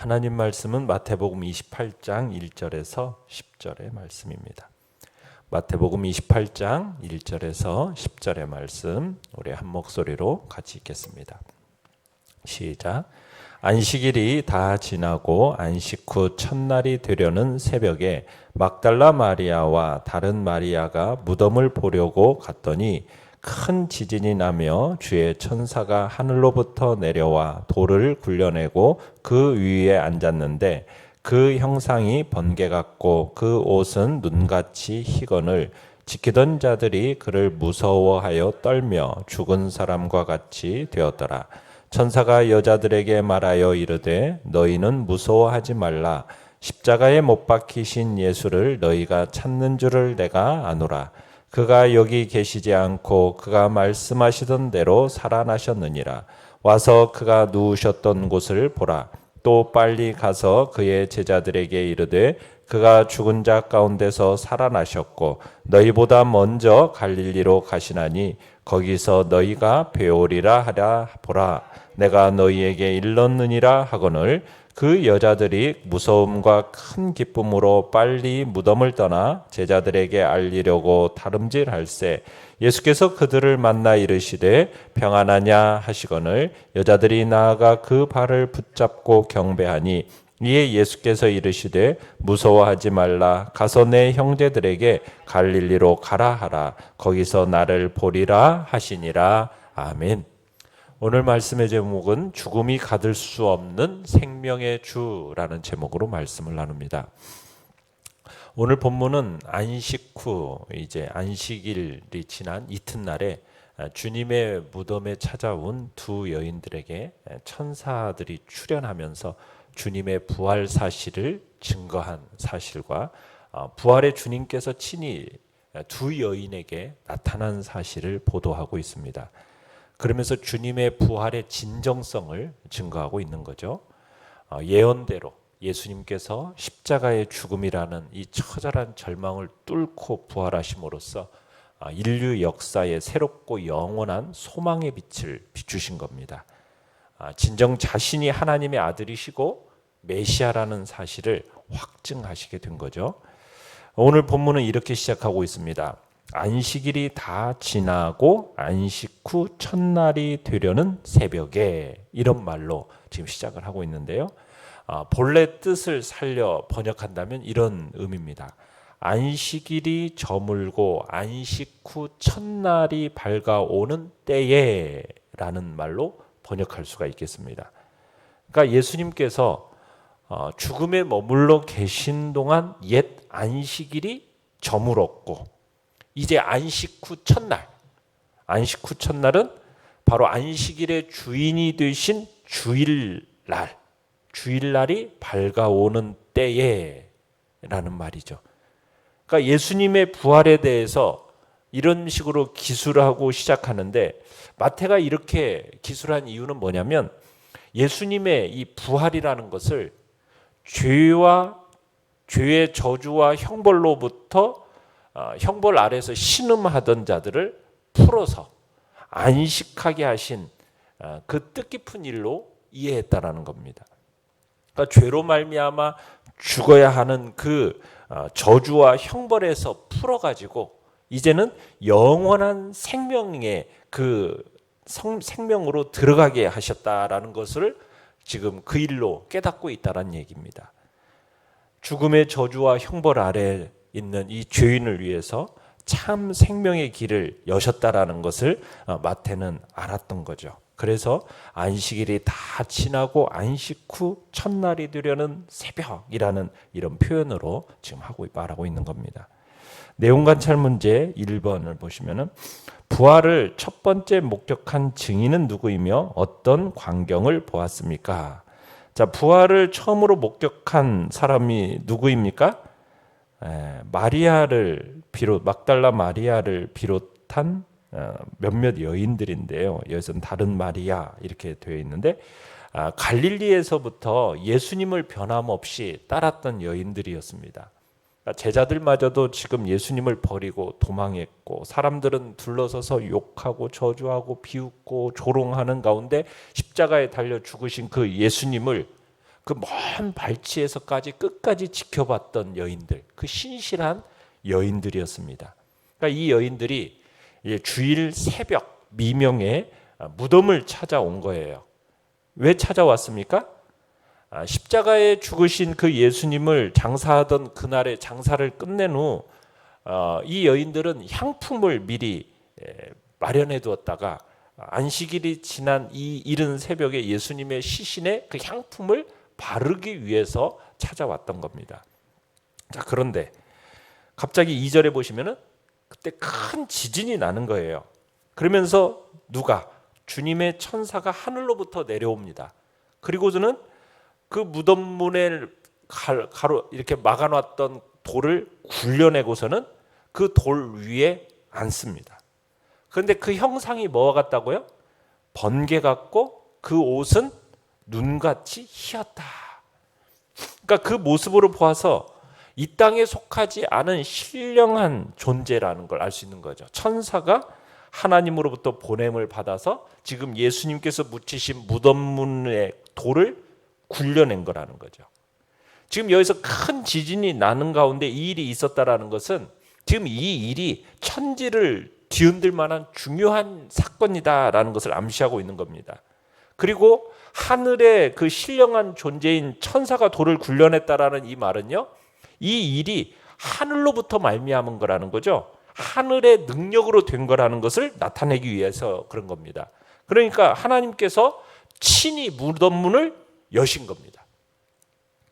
하나님 말씀은 마태복음 28장 1절에서 10절의 말씀입니다. 마태복음 28장 1절에서 10절의 말씀 우리 한 목소리로 같이 읽겠습니다. 시작. 안식일이 다 지나고 안식 후 첫날이 되려는 새벽에 막달라 마리아와 다른 마리아가 무덤을 보려고 갔더니 큰 지진이 나며 주의 천사가 하늘로부터 내려와 돌을 굴려내고 그 위에 앉았는데 그 형상이 번개 같고 그 옷은 눈같이 희건을 지키던 자들이 그를 무서워하여 떨며 죽은 사람과 같이 되었더라. 천사가 여자들에게 말하여 이르되 너희는 무서워하지 말라. 십자가에 못 박히신 예수를 너희가 찾는 줄을 내가 아노라. 그가 여기 계시지 않고 그가 말씀하시던 대로 살아나셨느니라. 와서 그가 누우셨던 곳을 보라. 또 빨리 가서 그의 제자들에게 이르되 그가 죽은 자 가운데서 살아나셨고 너희보다 먼저 갈릴리로 가시나니 거기서 너희가 배우리라 하라. 보라, 내가 너희에게 일렀느니라 하거늘. 그 여자들이 무서움과 큰 기쁨으로 빨리 무덤을 떠나 제자들에게 알리려고 다름질할세 예수께서 그들을 만나 이르시되 평안하냐 하시거늘. 여자들이 나아가 그 발을 붙잡고 경배하니 이에 예수께서 이르시되 무서워하지 말라. 가서 내 형제들에게 갈릴리로 가라 하라. 거기서 나를 보리라 하시니라. 아멘. 오늘 말씀의 제목은 죽음이 가둘 수 없는 생명의 주라는 제목으로 말씀을 나눕니다. 오늘 본문은 안식 후 이제 안식일이 지난 이튿날에 주님의 무덤에 찾아온 두 여인들에게 천사들이 출현하면서 주님의 부활 사실을 증거한 사실과 부활의 주님께서 친히 두 여인에게 나타난 사실을 보도하고 있습니다. 그러면서 주님의 부활의 진정성을 증거하고 있는 거죠. 예언대로 예수님께서 십자가의 죽음이라는 이 처절한 절망을 뚫고 부활하심으로써 인류 역사에 새롭고 영원한 소망의 빛을 비추신 겁니다. 진정 자신이 하나님의 아들이시고 메시아라는 사실을 확증하시게 된 거죠. 오늘 본문은 이렇게 시작하고 있습니다. 안식일이 다 지나고 안식 후 첫날이 되려는 새벽에, 이런 말로 지금 시작을 하고 있는데요. 본래 뜻을 살려 번역한다면 이런 의미입니다. 안식일이 저물고 안식 후 첫날이 밝아오는 때에 라는 말로 번역할 수가 있겠습니다. 그러니까 예수님께서 죽음에 머물러 계신 동안 옛 안식일이 저물었고 이제 안식 후 첫날, 안식 후 첫날은 바로 안식일의 주인이 되신 주일날이 밝아오는 때에 라는 말이죠. 그러니까 예수님의 부활에 대해서 이런 식으로 기술하고 시작하는데 마태가 이렇게 기술한 이유는 뭐냐면 예수님의 이 부활이라는 것을 죄의 저주와 형벌로부터 형벌 아래에서 신음하던 자들을 풀어서 안식하게 하신 그 뜻깊은 일로 이해했다라는 겁니다. 그러니까 죄로 말미암아 죽어야 하는 그 저주와 형벌에서 풀어가지고 이제는 영원한 생명의 그 생명으로 들어가게 하셨다라는 것을 지금 그 일로 깨닫고 있다는 얘기입니다. 죽음의 저주와 형벌 아래 있는 이 죄인을 위해서 참 생명의 길을 여셨다라는 것을 마태는 알았던 거죠. 그래서 안식일이 다 지나고 안식 후 첫날이 되려는 새벽이라는 이런 표현으로 지금 말하고 있는 겁니다. 내용 관찰 문제 1번을 보시면은 부활을 첫 번째 목격한 증인은 누구이며 어떤 광경을 보았습니까? 자, 부활을 처음으로 목격한 사람이 누구입니까? 막달라 마리아를 비롯한 몇몇 여인들인데요. 여기서는 다른 마리아 이렇게 되어 있는데 갈릴리에서부터 예수님을 변함없이 따랐던 여인들이었습니다. 제자들마저도 지금 예수님을 버리고 도망했고 사람들은 둘러서서 욕하고 저주하고 비웃고 조롱하는 가운데 십자가에 달려 죽으신 그 예수님을 그 먼 발치에서까지 끝까지 지켜봤던 여인들, 그 신실한 여인들이었습니다. 그러니까 이 여인들이 이제 주일 새벽 미명에 무덤을 찾아온 거예요. 왜 찾아왔습니까? 십자가에 죽으신 그 예수님을 장사하던 그날의 장사를 끝낸 후 이 여인들은 향품을 미리 마련해 두었다가 안식일이 지난 이 이른 새벽에 예수님의 시신에 그 향품을 바르기 위해서 찾아왔던 겁니다. 자, 그런데 갑자기 2절에 보시면은 그때 큰 지진이 나는 거예요. 그러면서 누가? 주님의 천사가 하늘로부터 내려옵니다. 그리고서는 그 무덤문에 가로 이렇게 막아놨던 돌을 굴려내고서는 그 돌 위에 앉습니다. 그런데 그 형상이 뭐와 같다고요? 번개 같고 그 옷은 눈같이 희었다. 그러니까 그 모습으로 보아서 이 땅에 속하지 않은 신령한 존재라는 걸 알 수 있는 거죠. 천사가 하나님으로부터 보냄을 받아서 지금 예수님께서 묻히신 무덤문의 돌을 굴려낸 거라는 거죠. 지금 여기서 큰 지진이 나는 가운데 이 일이 있었다라는 것은 지금 이 일이 천지를 뒤흔들 만한 중요한 사건이다라는 것을 암시하고 있는 겁니다. 그리고 하늘의 그 신령한 존재인 천사가 돌을 굴려냈다라는 이 말은요, 이 일이 하늘로부터 말미암은 거라는 거죠. 하늘의 능력으로 된 거라는 것을 나타내기 위해서 그런 겁니다. 그러니까 하나님께서 친히 무덤문을 여신 겁니다.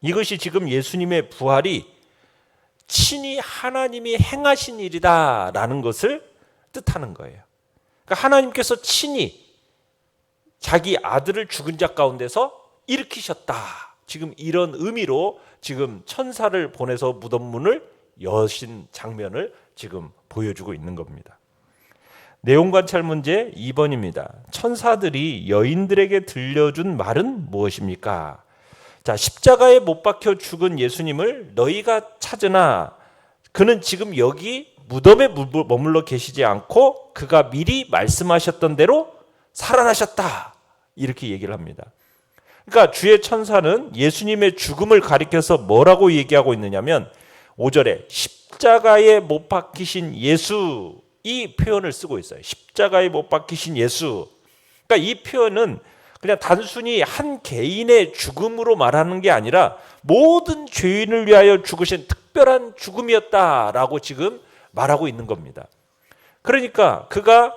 이것이 지금 예수님의 부활이 친히 하나님이 행하신 일이다라는 것을 뜻하는 거예요. 그러니까 하나님께서 친히 자기 아들을 죽은 자 가운데서 일으키셨다. 지금 이런 의미로 지금 천사를 보내서 무덤문을 여신 장면을 지금 보여주고 있는 겁니다. 내용 관찰 문제 2번입니다. 천사들이 여인들에게 들려준 말은 무엇입니까? 자, 십자가에 못 박혀 죽은 예수님을 너희가 찾으나 그는 지금 여기 무덤에 머물러 계시지 않고 그가 미리 말씀하셨던 대로 살아나셨다. 이렇게 얘기를 합니다. 그러니까 주의 천사는 예수님의 죽음을 가리켜서 뭐라고 얘기하고 있느냐면 5절에 십자가에 못 박히신 예수, 이 표현을 쓰고 있어요. 십자가에 못 박히신 예수. 그러니까 이 표현은 그냥 단순히 한 개인의 죽음으로 말하는 게 아니라 모든 죄인을 위하여 죽으신 특별한 죽음이었다라고 지금 말하고 있는 겁니다. 그러니까 그가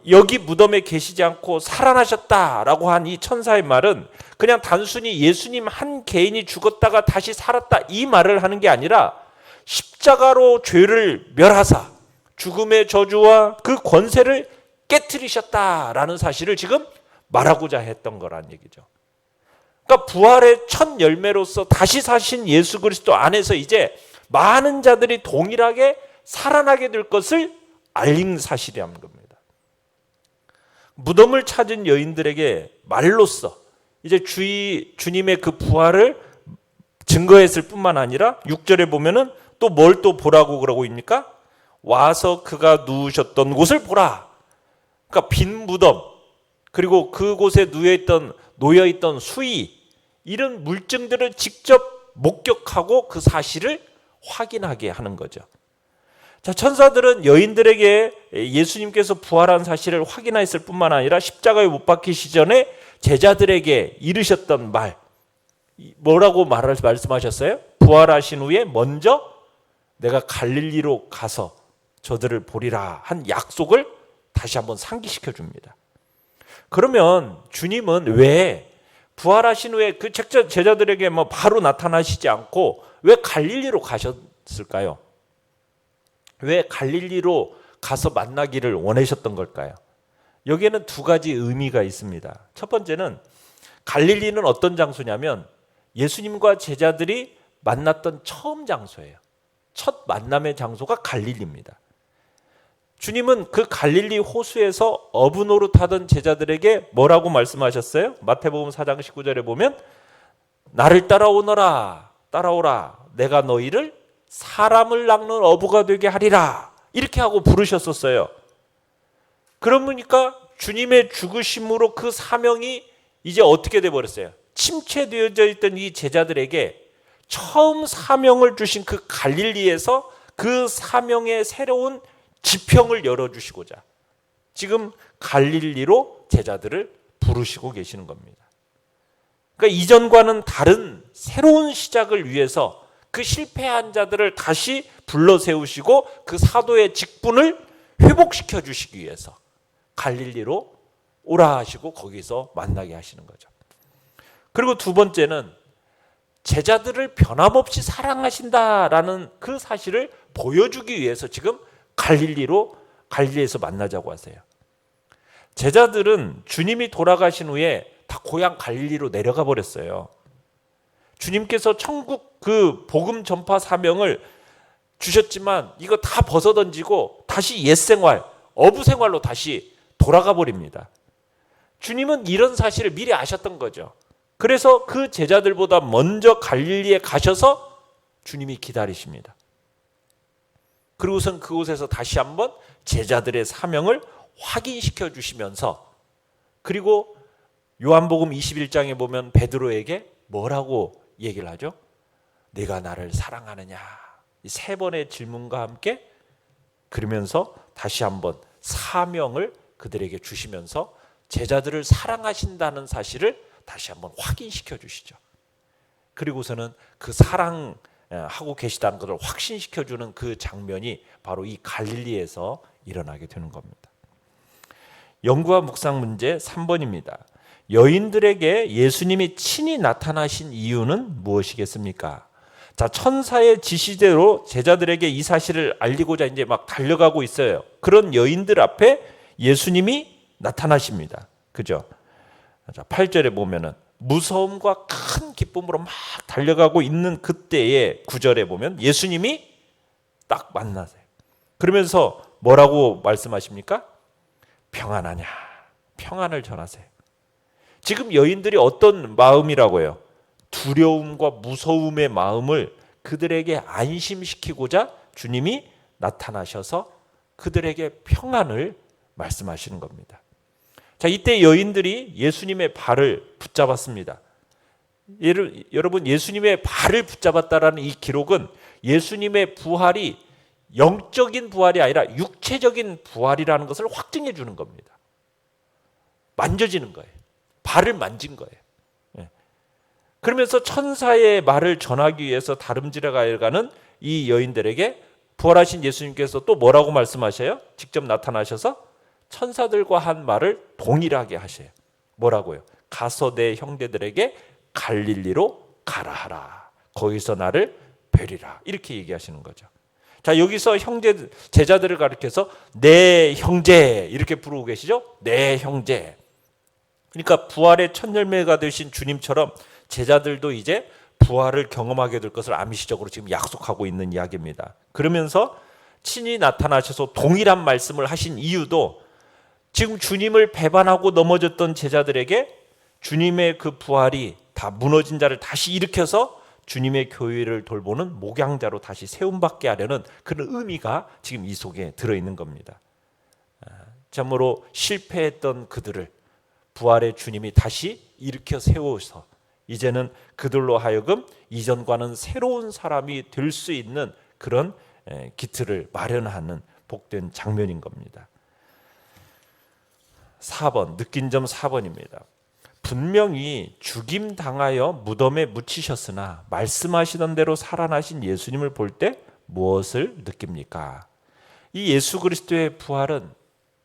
여기 무덤에 계시지 않고 살아나셨다라고 한 이 천사의 말은 그냥 단순히 예수님 한 개인이 죽었다가 다시 살았다 이 말을 하는 게 아니라 십자가로 죄를 멸하사 죽음의 저주와 그 권세를 깨트리셨다라는 사실을 지금 말하고자 했던 거란 얘기죠. 그러니까 부활의 첫 열매로서 다시 사신 예수 그리스도 안에서 이제 많은 자들이 동일하게 살아나게 될 것을 알린 사실이라는 겁니다. 무덤을 찾은 여인들에게 말로써 이제 주님의 그 부활을 증거했을 뿐만 아니라 6절에 보면은 또 뭘 또 보라고 그러고 있습니까? 와서 그가 누우셨던 곳을 보라. 그러니까 빈 무덤, 그리고 그곳에 놓여있던 수의, 이런 물증들을 직접 목격하고 그 사실을 확인하게 하는 거죠. 자, 천사들은 여인들에게 예수님께서 부활한 사실을 확인했을 뿐만 아니라 십자가에 못 박히시 전에 제자들에게 이르셨던 말, 뭐라고 말씀하셨어요? 부활하신 후에 먼저 내가 갈릴리로 가서 저들을 보리라 한 약속을 다시 한번 상기시켜 줍니다. 그러면 주님은 왜 부활하신 후에 그 제자들에게 바로 나타나시지 않고 왜 갈릴리로 가셨을까요? 왜 갈릴리로 가서 만나기를 원하셨던 걸까요? 여기에는 두 가지 의미가 있습니다. 첫 번째는 갈릴리는 어떤 장소냐면 예수님과 제자들이 만났던 처음 장소예요. 첫 만남의 장소가 갈릴리입니다. 주님은 그 갈릴리 호수에서 어부 노릇하던 제자들에게 뭐라고 말씀하셨어요? 마태복음 4장 19절에 보면 나를 따라오너라, 따라오라, 내가 너희를 사람을 낚는 어부가 되게 하리라, 이렇게 하고 부르셨었어요. 그러니까 주님의 죽으심으로 그 사명이 이제 어떻게 돼버렸어요? 침체되어져 있던 이 제자들에게 처음 사명을 주신 그 갈릴리에서 그 사명의 새로운 지평을 열어주시고자 지금 갈릴리로 제자들을 부르시고 계시는 겁니다. 그러니까 이전과는 다른 새로운 시작을 위해서 그 실패한 자들을 다시 불러 세우시고 그 사도의 직분을 회복시켜 주시기 위해서 갈릴리로 오라 하시고 거기서 만나게 하시는 거죠. 그리고 두 번째는 제자들을 변함없이 사랑하신다라는 그 사실을 보여주기 위해서 지금 갈릴리에서 만나자고 하세요. 제자들은 주님이 돌아가신 후에 다 고향 갈릴리로 내려가 버렸어요. 주님께서 천국 그 복음 전파 사명을 주셨지만 이거 다 벗어던지고 다시 옛 생활, 어부 생활로 다시 돌아가 버립니다. 주님은 이런 사실을 미리 아셨던 거죠. 그래서 그 제자들보다 먼저 갈릴리에 가셔서 주님이 기다리십니다. 그리고선 그곳에서 다시 한번 제자들의 사명을 확인시켜 주시면서 그리고 요한복음 21장에 보면 베드로에게 뭐라고 얘기를 하죠? 네가 나를 사랑하느냐? 이 세 번의 질문과 함께 그러면서 다시 한번 사명을 그들에게 주시면서 제자들을 사랑하신다는 사실을 다시 한번 확인시켜 주시죠. 그리고서는 그 사랑하고 계시다는 것을 확신시켜 주는 그 장면이 바로 이 갈릴리에서 일어나게 되는 겁니다. 연구와 묵상 문제 3번입니다. 여인들에게 예수님이 친히 나타나신 이유는 무엇이겠습니까? 자, 천사의 지시대로 제자들에게 이 사실을 알리고자 이제 막 달려가고 있어요. 그런 여인들 앞에 예수님이 나타나십니다. 그죠? 자, 8절에 보면은 무서움과 큰 기쁨으로 막 달려가고 있는 그때의 9절에 보면 예수님이 딱 만나세요. 그러면서 뭐라고 말씀하십니까? 평안하냐? 평안을 전하세요. 지금 여인들이 어떤 마음이라고요? 두려움과 무서움의 마음을 그들에게 안심시키고자 주님이 나타나셔서 그들에게 평안을 말씀하시는 겁니다. 자, 이때 여인들이 예수님의 발을 붙잡았습니다. 여러분, 예수님의 발을 붙잡았다라는 이 기록은 예수님의 부활이 영적인 부활이 아니라 육체적인 부활이라는 것을 확증해 주는 겁니다. 만져지는 거예요. 발을 만진 거예요. 그러면서 천사의 말을 전하기 위해서 다름질에 가는 이 여인들에게 부활하신 예수님께서 또 뭐라고 말씀하셔요? 직접 나타나셔서 천사들과 한 말을 동일하게 하셔요. 뭐라고요? 가서 내 형제들에게 갈릴리로 가라 하라. 거기서 나를 뵈리라. 이렇게 얘기하시는 거죠. 자, 여기서 제자들을 가리켜서 내 형제 이렇게 부르고 계시죠? 내 형제. 그러니까 부활의 첫 열매가 되신 주님처럼 제자들도 이제 부활을 경험하게 될 것을 암시적으로 지금 약속하고 있는 이야기입니다. 그러면서 친히 나타나셔서 동일한 말씀을 하신 이유도 지금 주님을 배반하고 넘어졌던 제자들에게 주님의 그 부활이 다 무너진 자를 다시 일으켜서 주님의 교회를 돌보는 목양자로 다시 세움받게 하려는 그런 의미가 지금 이 속에 들어있는 겁니다. 참으로 실패했던 그들을 부활의 주님이 다시 일으켜 세워서 이제는 그들로 하여금 이전과는 새로운 사람이 될 수 있는 그런 기틀을 마련하는 복된 장면인 겁니다. 4번, 느낀 점 4번입니다. 분명히 죽임당하여 무덤에 묻히셨으나 말씀하시던 대로 살아나신 예수님을 볼 때 무엇을 느낍니까? 이 예수 그리스도의 부활은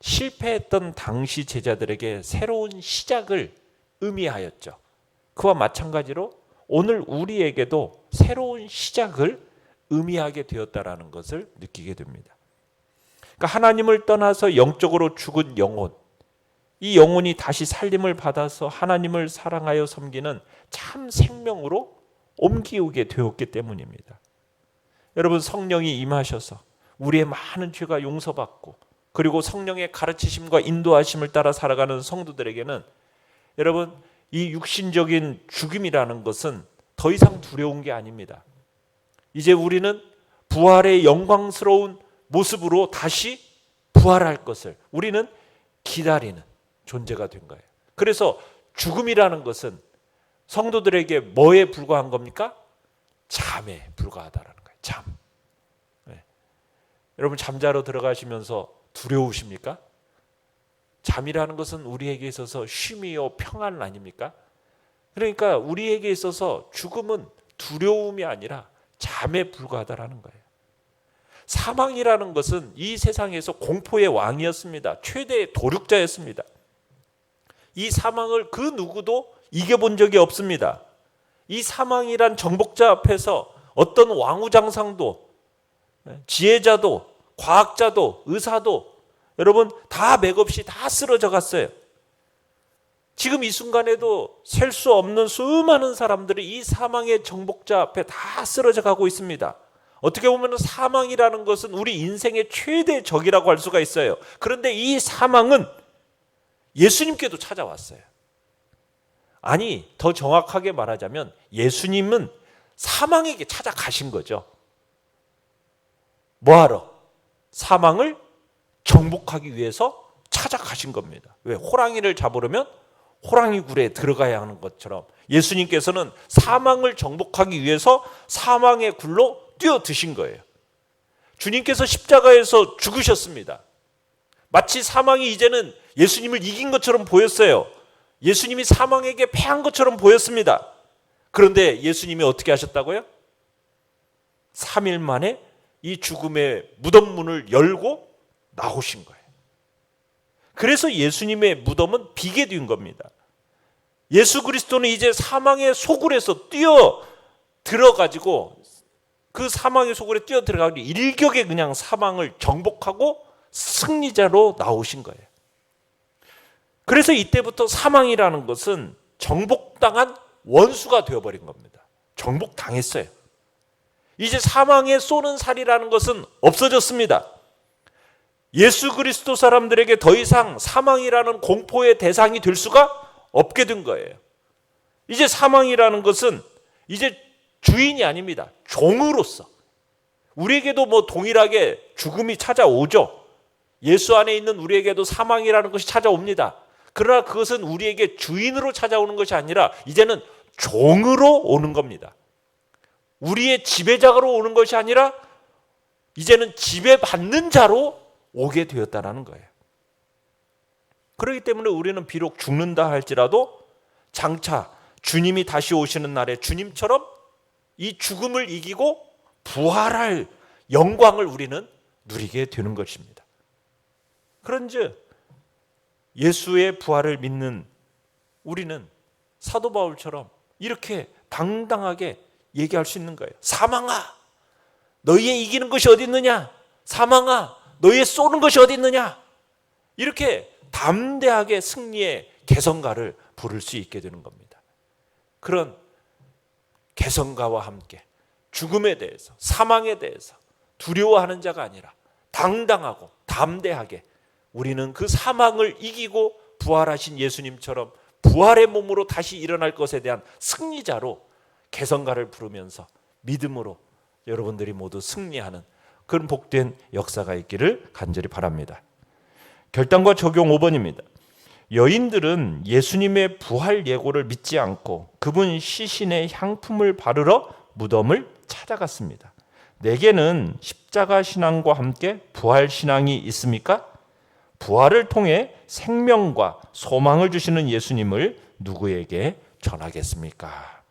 실패했던 당시 제자들에게 새로운 시작을 의미하였죠. 그와 마찬가지로 오늘 우리에게도 새로운 시작을 의미하게 되었다라는 것을 느끼게 됩니다. 그러니까 하나님을 떠나서 영적으로 죽은 영혼, 이 영혼이 다시 살림을 받아서 하나님을 사랑하여 섬기는 참 생명으로 옮기게 되었기 때문입니다. 여러분, 성령이 임하셔서 우리의 많은 죄가 용서받고 그리고 성령의 가르치심과 인도하심을 따라 살아가는 성도들에게는 여러분, 이 육신적인 죽음이라는 것은 더 이상 두려운 게 아닙니다. 이제 우리는 부활의 영광스러운 모습으로 다시 부활할 것을 우리는 기다리는 존재가 된 거예요. 그래서 죽음이라는 것은 성도들에게 뭐에 불과한 겁니까? 잠에 불과하다라는 거예요. 잠. 네. 여러분 잠자러 들어가시면서 두려우십니까? 잠이라는 것은 우리에게 있어서 쉼이요 평안 아닙니까? 그러니까 우리에게 있어서 죽음은 두려움이 아니라 잠에 불과하다라는 거예요. 사망이라는 것은 이 세상에서 공포의 왕이었습니다. 최대의 도륙자였습니다. 이 사망을 그 누구도 이겨본 적이 없습니다. 이 사망이란 정복자 앞에서 어떤 왕우장상도, 지혜자도, 과학자도, 의사도 여러분 다 맥없이 다 쓰러져 갔어요. 지금 이 순간에도 셀 수 없는 수많은 사람들이 이 사망의 정복자 앞에 다 쓰러져 가고 있습니다. 어떻게 보면 사망이라는 것은 우리 인생의 최대 적이라고 할 수가 있어요. 그런데 이 사망은 예수님께도 찾아왔어요. 아니, 더 정확하게 말하자면 예수님은 사망에게 찾아가신 거죠. 뭐하러? 사망을 정복하기 위해서 찾아가신 겁니다. 왜? 호랑이를 잡으려면 호랑이 굴에 들어가야 하는 것처럼 예수님께서는 사망을 정복하기 위해서 사망의 굴로 뛰어드신 거예요. 주님께서 십자가에서 죽으셨습니다. 마치 사망이 이제는 예수님을 이긴 것처럼 보였어요. 예수님이 사망에게 패한 것처럼 보였습니다. 그런데 예수님이 어떻게 하셨다고요? 3일 만에 이 죽음의 무덤 문을 열고 나오신 거예요. 그래서 예수님의 무덤은 비게 된 겁니다. 예수 그리스도는 이제 사망의 소굴에서 뛰어 들어가지고 그 사망의 소굴에 뛰어 들어가기 일격에 그냥 사망을 정복하고 승리자로 나오신 거예요. 그래서 이때부터 사망이라는 것은 정복당한 원수가 되어버린 겁니다. 정복당했어요. 이제 사망에 쏘는 살이라는 것은 없어졌습니다. 예수 그리스도 사람들에게 더 이상 사망이라는 공포의 대상이 될 수가 없게 된 거예요. 이제 사망이라는 것은 이제 주인이 아닙니다. 종으로서. 우리에게도 뭐 동일하게 죽음이 찾아오죠. 예수 안에 있는 우리에게도 사망이라는 것이 찾아옵니다. 그러나 그것은 우리에게 주인으로 찾아오는 것이 아니라 이제는 종으로 오는 겁니다. 우리의 지배자로 오는 것이 아니라 이제는 지배받는 자로 오게 되었다는 거예요. 그렇기 때문에 우리는 비록 죽는다 할지라도 장차 주님이 다시 오시는 날에 주님처럼 이 죽음을 이기고 부활할 영광을 우리는 누리게 되는 것입니다. 그런즉 예수의 부활을 믿는 우리는 사도 바울처럼 이렇게 당당하게 얘기할 수 있는 거예요. 사망아, 너희의 이기는 것이 어디 있느냐? 사망아, 너희의 쏘는 것이 어디 있느냐? 이렇게 담대하게 승리의 개성가를 부를 수 있게 되는 겁니다. 그런 개성가와 함께 죽음에 대해서, 사망에 대해서 두려워하는 자가 아니라 당당하고 담대하게 우리는 그 사망을 이기고 부활하신 예수님처럼 부활의 몸으로 다시 일어날 것에 대한 승리자로 개성가를 부르면서 믿음으로 여러분들이 모두 승리하는 그런 복된 역사가 있기를 간절히 바랍니다. 결단과 적용 5번입니다. 여인들은 예수님의 부활 예고를 믿지 않고 그분 시신의 향품을 바르러 무덤을 찾아갔습니다. 내게는 십자가 신앙과 함께 부활 신앙이 있습니까? 부활을 통해 생명과 소망을 주시는 예수님을 누구에게 전하겠습니까?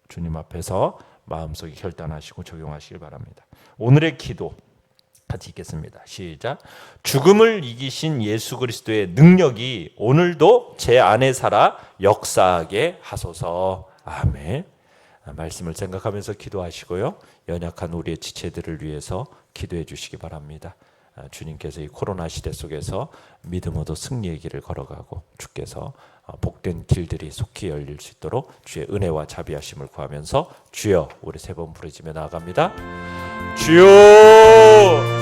주님 앞에서 마음속에 결단하시고 적용하시길 바랍니다. 오늘의 기도 같이 읽겠습니다. 시작. 죽음을 이기신 예수 그리스도의 능력이 오늘도 제 안에 살아 역사하게 하소서. 아멘. 말씀을 생각하면서 기도하시고요. 연약한 우리의 지체들을 위해서 기도해 주시기 바랍니다. 주님께서 이 코로나 시대 속에서 믿음으로 승리의 길을 걸어가고 주께서 복된 길들이 속히 열릴 수 있도록 주의 은혜와 자비하심을 구하면서 주여, 우리 세 번 부르짖며 나아갑니다. 주여,